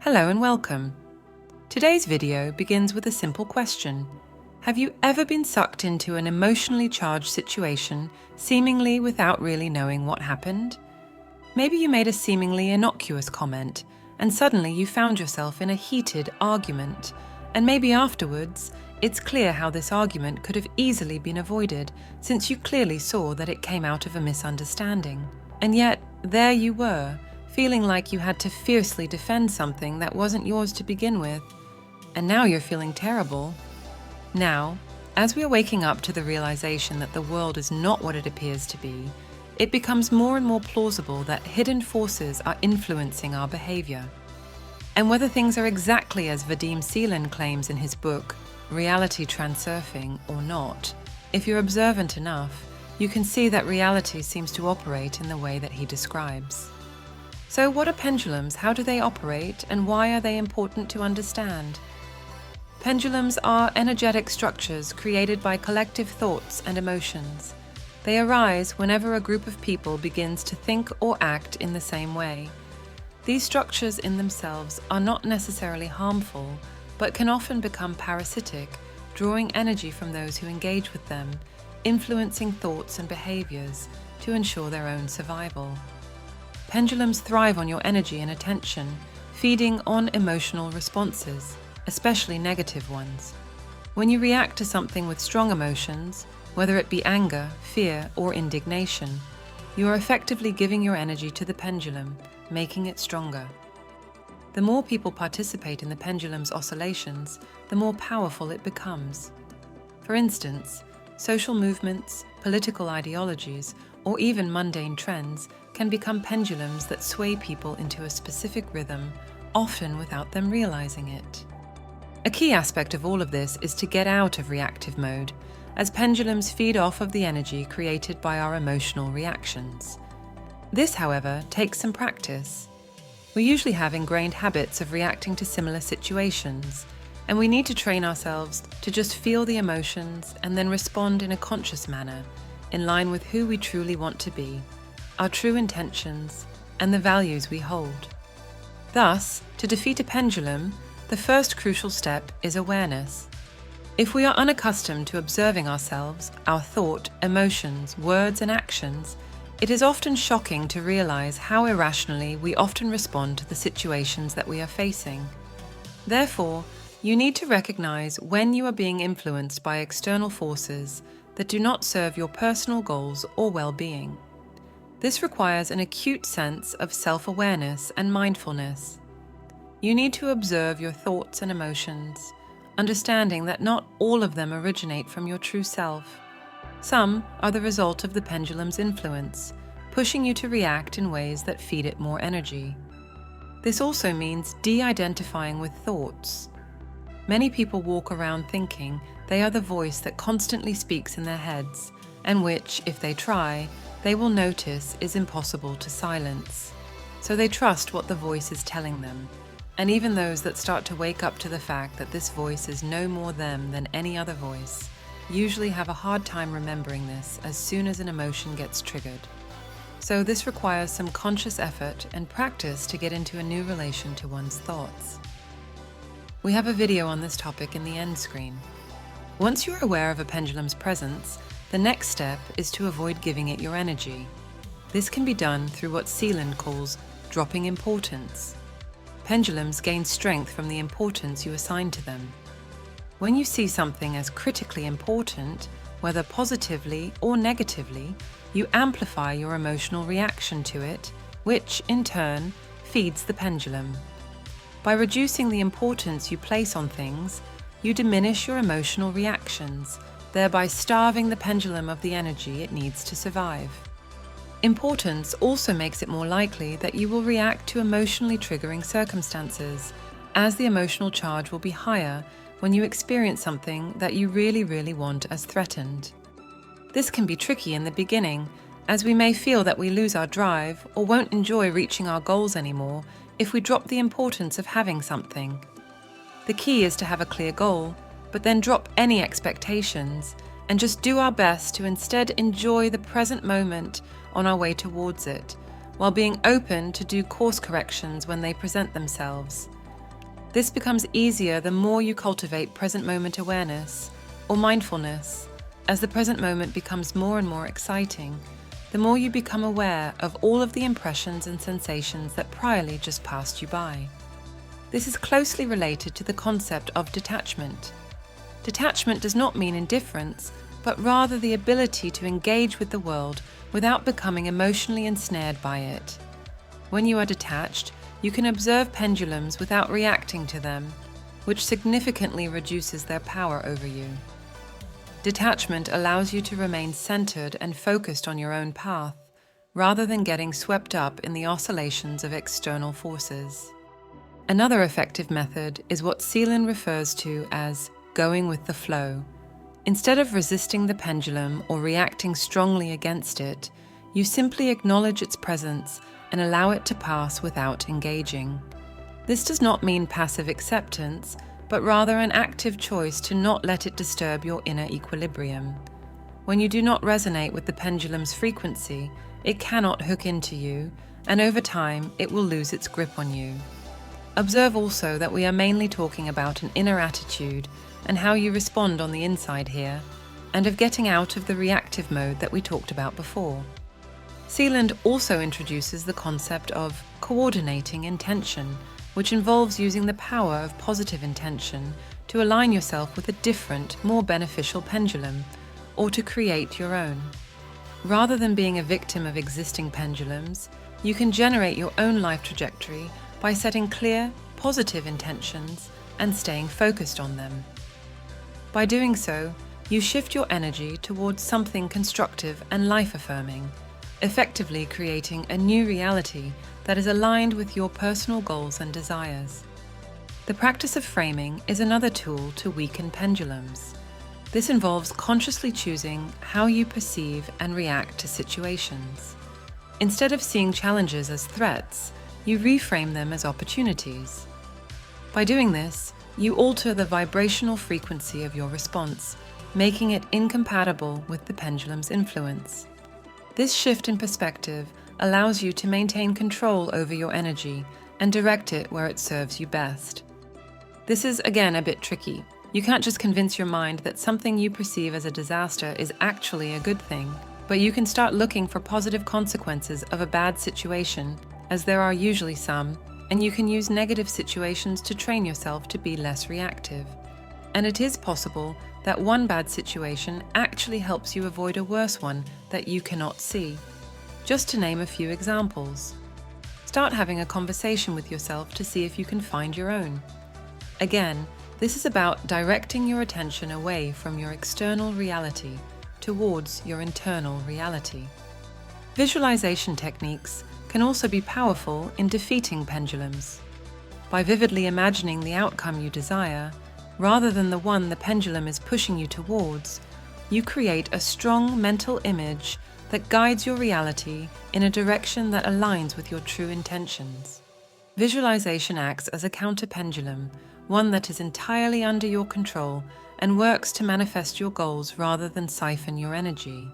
Hello and welcome. Today's video begins with a simple question. Have you ever been sucked into an emotionally charged situation, seemingly without really knowing what happened? Maybe you made a seemingly innocuous comment, and suddenly you found yourself in a heated argument, and maybe afterwards, it's clear how this argument could have easily been avoided, since you clearly saw that it came out of a misunderstanding. And yet, there you were, feeling like you had to fiercely defend something that wasn't yours to begin with. And now you're feeling terrible. Now, as we are waking up to the realization that the world is not what it appears to be, it becomes more and more plausible that hidden forces are influencing our behavior. And whether things are exactly as Vadim Zeland claims in his book, Reality Transurfing, or not, if you're observant enough, you can see that reality seems to operate in the way that he describes. So what are pendulums, how do they operate, and why are they important to understand? Pendulums are energetic structures created by collective thoughts and emotions. They arise whenever a group of people begins to think or act in the same way. These structures in themselves are not necessarily harmful, but can often become parasitic, drawing energy from those who engage with them, influencing thoughts and behaviors to ensure their own survival. Pendulums thrive on your energy and attention, feeding on emotional responses, especially negative ones. When you react to something with strong emotions, whether it be anger, fear, or indignation, you are effectively giving your energy to the pendulum, making it stronger. The more people participate in the pendulum's oscillations, the more powerful it becomes. For instance, social movements, political ideologies, or even mundane trends can become pendulums that sway people into a specific rhythm, often without them realizing it. A key aspect of all of this is to get out of reactive mode, as pendulums feed off of the energy created by our emotional reactions. This, however, takes some practice. We usually have ingrained habits of reacting to similar situations, and we need to train ourselves to just feel the emotions and then respond in a conscious manner, in line with who we truly want to be, our true intentions, and the values we hold. Thus, to defeat a pendulum, the first crucial step is awareness. If we are unaccustomed to observing ourselves, our thought, emotions, words, and actions, it is often shocking to realize how irrationally we often respond to the situations that we are facing. Therefore, you need to recognize when you are being influenced by external forces that do not serve your personal goals or well-being. This requires an acute sense of self-awareness and mindfulness. You need to observe your thoughts and emotions, understanding that not all of them originate from your true self. Some are the result of the pendulum's influence, pushing you to react in ways that feed it more energy. This also means de-identifying with thoughts. Many people walk around thinking they are the voice that constantly speaks in their heads, and which, if they try, they will notice is impossible to silence. So they trust what the voice is telling them. And even those that start to wake up to the fact that this voice is no more them than any other voice, usually have a hard time remembering this as soon as an emotion gets triggered. So this requires some conscious effort and practice to get into a new relation to one's thoughts. We have a video on this topic in the end screen. Once you're aware of a pendulum's presence, the next step is to avoid giving it your energy. This can be done through what Zeland calls dropping importance. Pendulums gain strength from the importance you assign to them. When you see something as critically important, whether positively or negatively, you amplify your emotional reaction to it, which, in turn, feeds the pendulum. By reducing the importance you place on things, you diminish your emotional reactions, thereby starving the pendulum of the energy it needs to survive. Importance also makes it more likely that you will react to emotionally triggering circumstances, as the emotional charge will be higher when you experience something that you really want as threatened. This can be tricky in the beginning, as we may feel that we lose our drive or won't enjoy reaching our goals anymore if we drop the importance of having something. The key is to have a clear goal, but then drop any expectations and just do our best to instead enjoy the present moment on our way towards it, while being open to do course corrections when they present themselves. This becomes easier the more you cultivate present moment awareness, or mindfulness. As the present moment becomes more and more exciting, the more you become aware of all of the impressions and sensations that priorly just passed you by. This is closely related to the concept of detachment. Detachment does not mean indifference, but rather the ability to engage with the world without becoming emotionally ensnared by it. When you are detached, you can observe pendulums without reacting to them, which significantly reduces their power over you. Detachment allows you to remain centered and focused on your own path, rather than getting swept up in the oscillations of external forces. Another effective method is what Zeland refers to as going with the flow. Instead of resisting the pendulum or reacting strongly against it, you simply acknowledge its presence and allow it to pass without engaging. This does not mean passive acceptance, but rather an active choice to not let it disturb your inner equilibrium. When you do not resonate with the pendulum's frequency, it cannot hook into you, and over time it will lose its grip on you. Observe also that we are mainly talking about an inner attitude and how you respond on the inside here, and of getting out of the reactive mode that we talked about before. Zeland also introduces the concept of coordinating intention, which involves using the power of positive intention to align yourself with a different, more beneficial pendulum, or to create your own. Rather than being a victim of existing pendulums, you can generate your own life trajectory by setting clear, positive intentions and staying focused on them. By doing so, you shift your energy towards something constructive and life-affirming, effectively creating a new reality that is aligned with your personal goals and desires. The practice of framing is another tool to weaken pendulums. This involves consciously choosing how you perceive and react to situations. Instead of seeing challenges as threats, you reframe them as opportunities. By doing this, you alter the vibrational frequency of your response, making it incompatible with the pendulum's influence. This shift in perspective allows you to maintain control over your energy and direct it where it serves you best. This is again a bit tricky. You can't just convince your mind that something you perceive as a disaster is actually a good thing, but you can start looking for positive consequences of a bad situation, as there are usually some, and you can use negative situations to train yourself to be less reactive. And it is possible that one bad situation actually helps you avoid a worse one that you cannot see. Just to name a few examples. Start having a conversation with yourself to see if you can find your own. Again, this is about directing your attention away from your external reality towards your internal reality. Visualization techniques can also be powerful in defeating pendulums. By vividly imagining the outcome you desire, rather than the one the pendulum is pushing you towards, you create a strong mental image that guides your reality in a direction that aligns with your true intentions. Visualization acts as a counter-pendulum, one that is entirely under your control and works to manifest your goals rather than siphon your energy.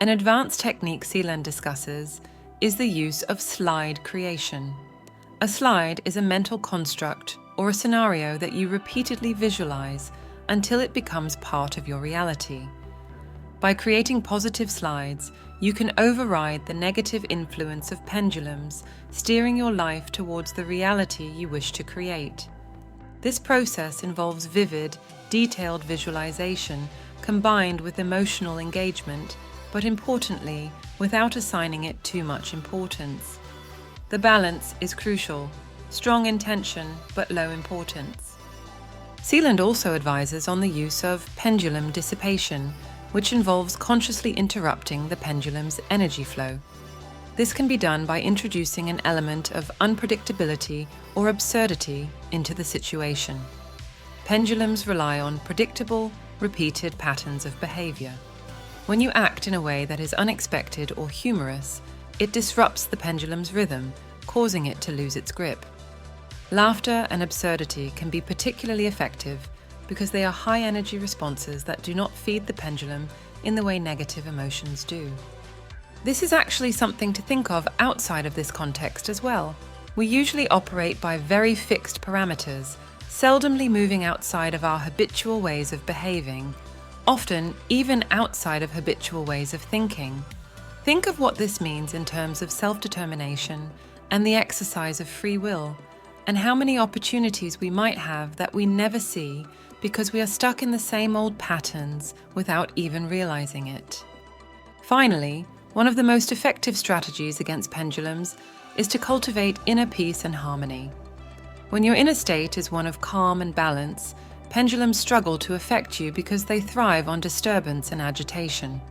An advanced technique Zeland discusses is the use of slide creation. A slide is a mental construct or a scenario that you repeatedly visualize until it becomes part of your reality. By creating positive slides, you can override the negative influence of pendulums, steering your life towards the reality you wish to create. This process involves vivid, detailed visualization combined with emotional engagement, but importantly, without assigning it too much importance. The balance is crucial: strong intention, but low importance. Zeland also advises on the use of pendulum dissipation, which involves consciously interrupting the pendulum's energy flow. This can be done by introducing an element of unpredictability or absurdity into the situation. Pendulums rely on predictable, repeated patterns of behavior. When you act in a way that is unexpected or humorous, it disrupts the pendulum's rhythm, causing it to lose its grip. Laughter and absurdity can be particularly effective because they are high-energy responses that do not feed the pendulum in the way negative emotions do. This is actually something to think of outside of this context as well. We usually operate by very fixed parameters, seldomly moving outside of our habitual ways of behaving, often even outside of habitual ways of thinking. Think of what this means in terms of self-determination and the exercise of free will, and how many opportunities we might have that we never see because we are stuck in the same old patterns without even realizing it. Finally, one of the most effective strategies against pendulums is to cultivate inner peace and harmony. When your inner state is one of calm and balance, pendulums struggle to affect you because they thrive on disturbance and agitation.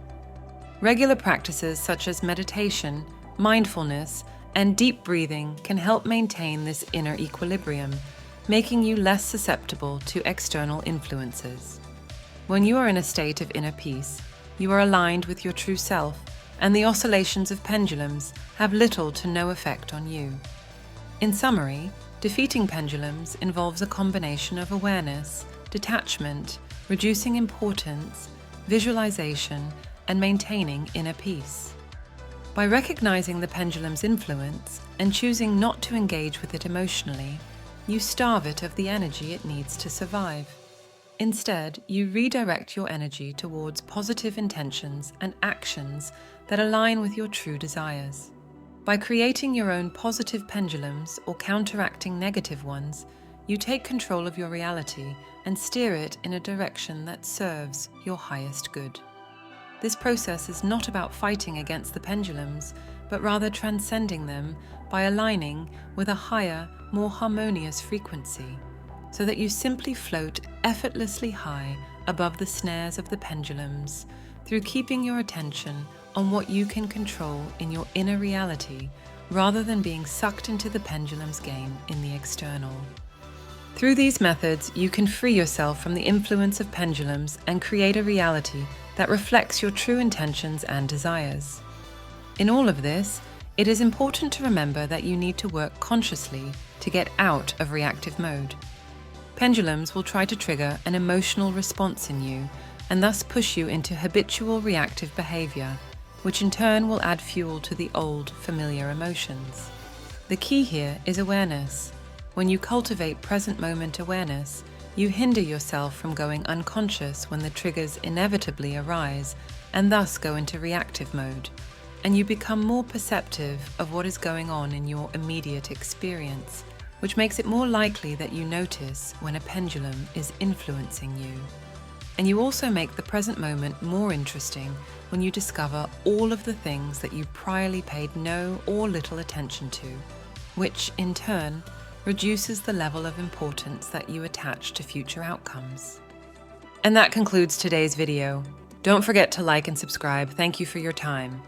Regular practices such as meditation, mindfulness, and deep breathing can help maintain this inner equilibrium, making you less susceptible to external influences. When you are in a state of inner peace, you are aligned with your true self, and the oscillations of pendulums have little to no effect on you. In summary, defeating pendulums involves a combination of awareness, detachment, reducing importance, visualization, and maintaining inner peace. By recognizing the pendulum's influence and choosing not to engage with it emotionally, you starve it of the energy it needs to survive. Instead, you redirect your energy towards positive intentions and actions that align with your true desires. By creating your own positive pendulums or counteracting negative ones, you take control of your reality and steer it in a direction that serves your highest good. This process is not about fighting against the pendulums, but rather transcending them by aligning with a higher, more harmonious frequency, so that you simply float effortlessly high above the snares of the pendulums through keeping your attention on what you can control in your inner reality rather than being sucked into the pendulum's game in the external. Through these methods, you can free yourself from the influence of pendulums and create a reality that reflects your true intentions and desires. In all of this, it is important to remember that you need to work consciously to get out of reactive mode. Pendulums will try to trigger an emotional response in you and thus push you into habitual reactive behavior, which in turn will add fuel to the old, familiar emotions. The key here is awareness. When you cultivate present moment awareness, you hinder yourself from going unconscious when the triggers inevitably arise and thus go into reactive mode, and you become more perceptive of what is going on in your immediate experience, which makes it more likely that you notice when a pendulum is influencing you. And you also make the present moment more interesting when you discover all of the things that you priorly paid no or little attention to, which in turn reduces the level of importance that you attach to future outcomes. And that concludes today's video. Don't forget to like and subscribe. Thank you for your time.